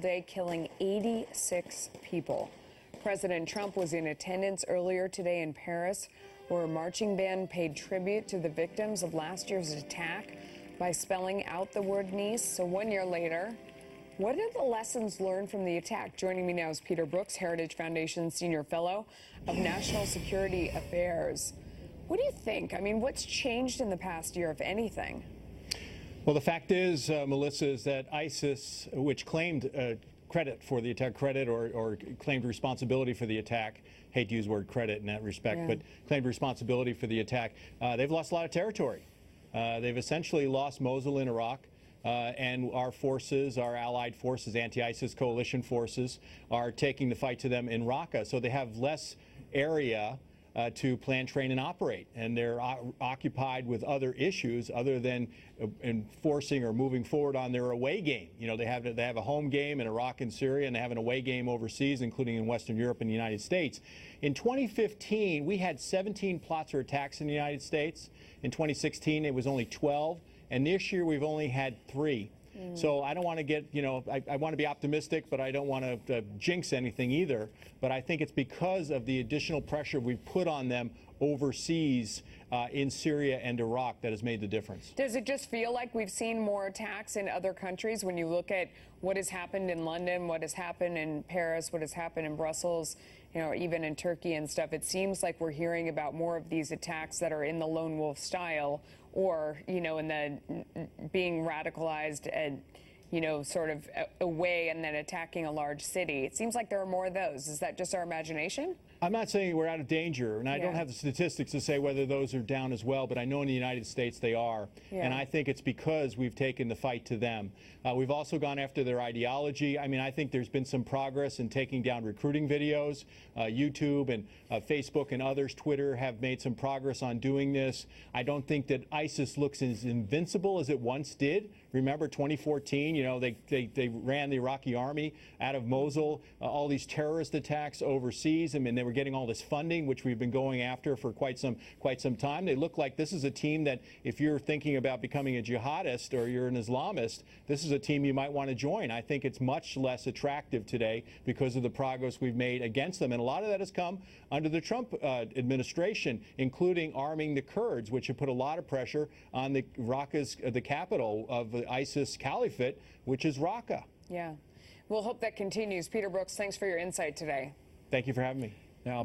day, killing 86 people. President Trump was in attendance earlier today in Paris, where a marching band paid tribute to the victims of last year's attack by spelling out the word Nice. So 1 year later, what are the lessons learned from the attack? Joining me now is Peter Brookes, Heritage Foundation Senior Fellow of National Security Affairs. What do you think? I mean, what's changed in the past year, if anything? Well, the fact is, Melissa, is that ISIS, which claimed credit for the attack, or claimed responsibility for the attack, hate to use the word credit in that respect, but claimed responsibility for the attack, they've lost a lot of territory. They've essentially lost Mosul in Iraq. And our forces, our allied forces, anti-ISIS coalition forces, are taking the fight to them in Raqqa. So they have less area to plan, train, and operate. And they're occupied with other issues other than enforcing or moving forward on their away game. You know, they have a home game in Iraq and Syria, and they have an away game overseas, including in Western Europe and the United States. In 2015, we had 17 plots or attacks in the United States. In 2016, it was only 12. And this year, we've only had 3. So I don't want to get, you know, I want to be optimistic, but I don't want to jinx anything either. But I think it's because of the additional pressure we've put on them overseas in Syria and Iraq that has made the difference. Does it just feel like we've seen more attacks in other countries when you look at what has happened in London, what has happened in Paris, what has happened in Brussels, you know, even in Turkey and stuff? It seems like we're hearing about more of these attacks that are in the lone wolf style, or, you know, in the being radicalized and, you know, sort of away and then attacking a large city. It seems like there are more of those. Is that just our imagination? I'm not saying we're out of danger, and I don't have the statistics to say whether those are down as well, but I know in the United States they are. And I think it's because we've taken the fight to them. We've also gone after their ideology. I mean, I think there's been some progress in taking down recruiting videos. YouTube and Facebook and others, Twitter, have made some progress on doing this. I don't think that ISIS looks as invincible as it once did. Remember 2014, you know, they ran the Iraqi army out of Mosul, all these terrorist attacks overseas, and they were getting all this funding, which we've been going after for quite some time. They look like this is a team that, if you're thinking about becoming a jihadist or you're an Islamist, this is a team you might want to join. I think it's much less attractive today because of the progress we've made against them. And a lot of that has come under the Trump administration, including arming the Kurds, which have put a lot of pressure on Raqqa's, the capital of the ISIS caliphate, which is Raqqa. Yeah. We'll hope that continues. Peter Brookes, thanks for your insight today. Thank you for having me. Now,